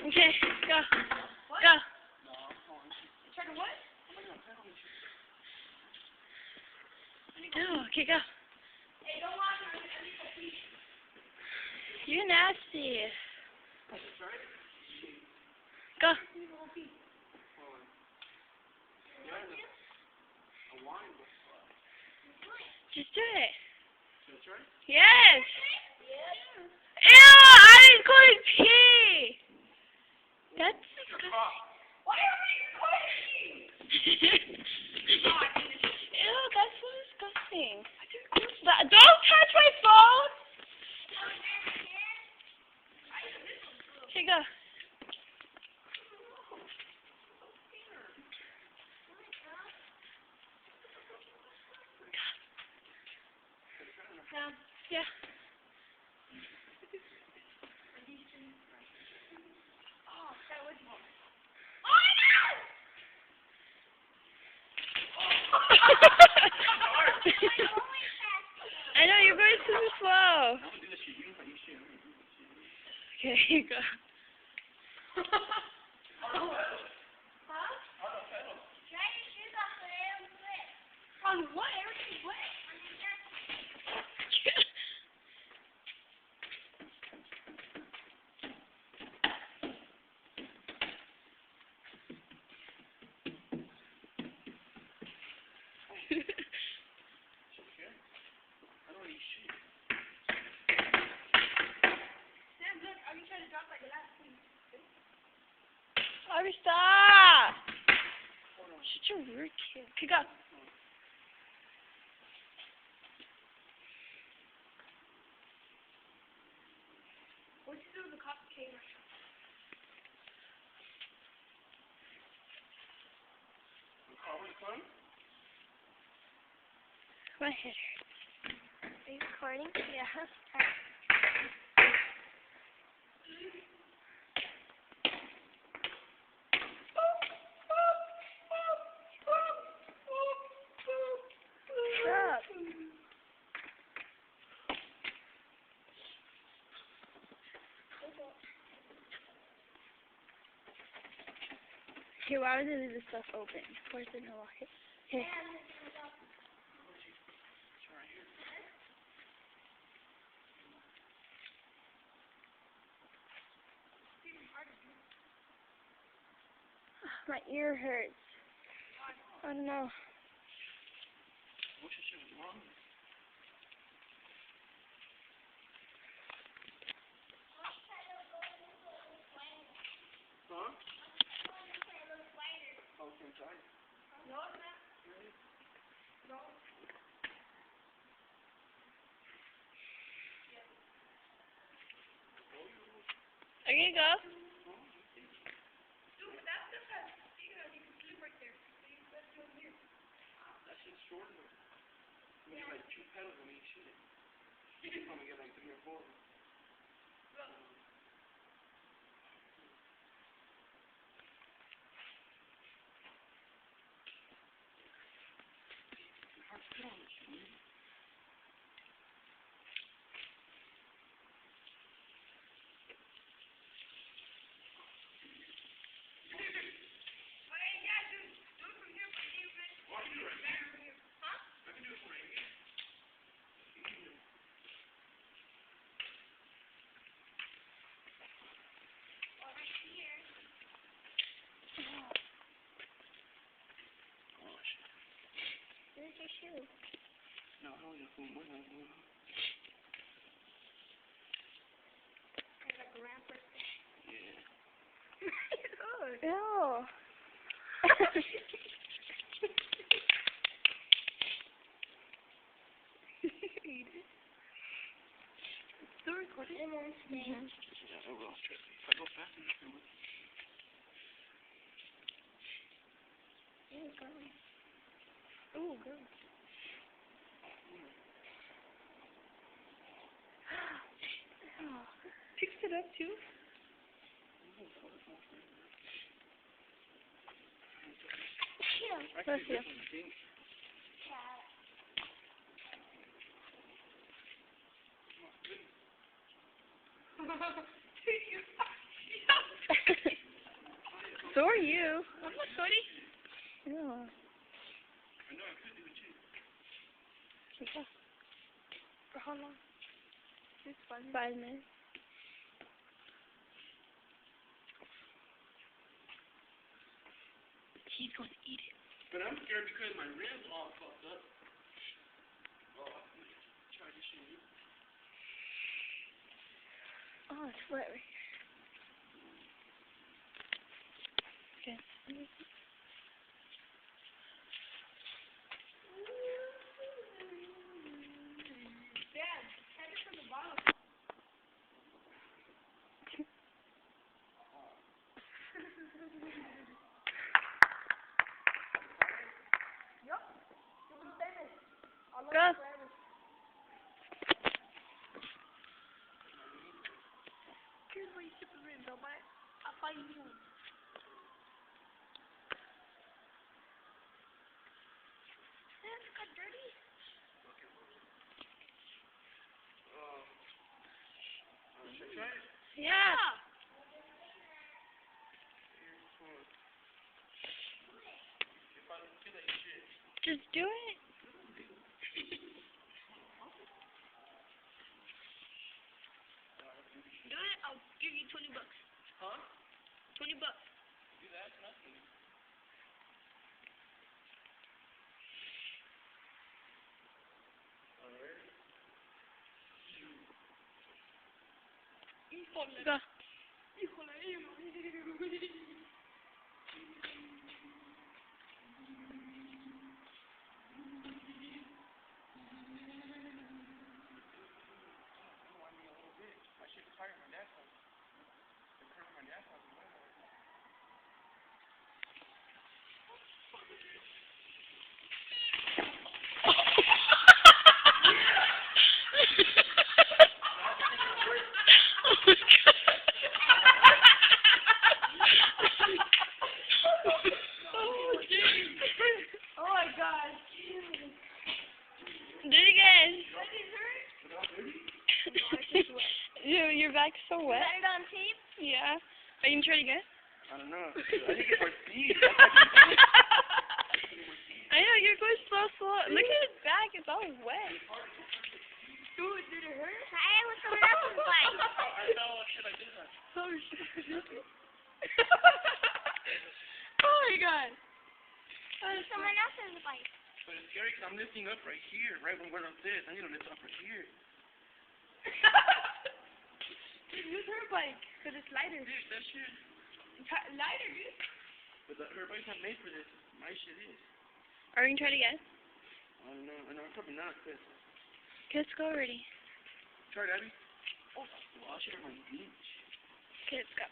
Okay, go. What? Go. Try to what? No, okay, go. Hey, don't walk on it. You're nasty. Go. Just do it. Yes. Ew, I'm going to pee. That's disgusting. Why are we pushing? Ew, that's so disgusting. Don't touch my phone. Here you go. Yeah. Oh, that was more. I know, you're going too slow. Okay, here you go. On what? Everything's wet. Sam, look, are you trying to drop like the last thing? Ari, stop! Such a rude kid. Okay, go. What'd you do with the coffee cake restaurant? My head hurts. Are you recording? Yeah. Stop. Here, why would they leave this stuff open? Of course they know why. Here. My ear hurts. I don't know. Huh? No, it's not. No. There you go. Dude, but that's just a, you can sleep right there. Let's do it here. That's just short enough. We get like 2 pedals on each shit. You can probably get like 3 or 4. Where's your shoe? No, I don't know more than one. Like a rapper. Yeah. Ew. Still recording? It won't stay. Yeah, I will. Trust me. If I go fast, I'm just gonna. There you go. Ooh, good. Picks it up too? Yeah. Bless you. Yeah. You So are you. I'm not sweaty. Yeah. I know I could do it too. Yeah. For how long? Just 5 minutes. 5 minutes. He's going to eat it. But I'm scared because my ribs all fucked up. Oh, try this shit. Oh, it's wet right here. Okay. Dad, hand it from the bottom. Yup. You'll be famous. I'll love Go. you forever. Here's my stupid ribs, I'll find you one. Man, it got dirty. Should I try it? Yeah. If I don't feel like shit. Just do it. Do it, I'll give you $20. Huh? $20. Do that? Nothing. Alright. Híjole. Go. Híjole. I should retire my dad's house. The current my dad's house is way more. Oh my god. Do it again. Does it hurt? Your back's so wet. Got it on tape? Yeah. Are you gonna try it again? I don't know. I think it's my feet. I know, you're going so slow. Look at his back, it's all wet. Dude, did it hurt? Try it with someone else's bike. I fell like shit like this. Oh, shit. Oh my god. Someone else's bike. But it's scary because I'm lifting up right here, right when we're like this. I need to lift up right here. Dude, use her bike, because it's lighter. Dude, that shit. Lighter, dude. But her bike's not made for this. My shit is. Are we gonna try it again? I don't know. I know, probably not, Chris. Okay, let's go already. Try it, Abby. Oh, I'll share my beach. Okay, let's go.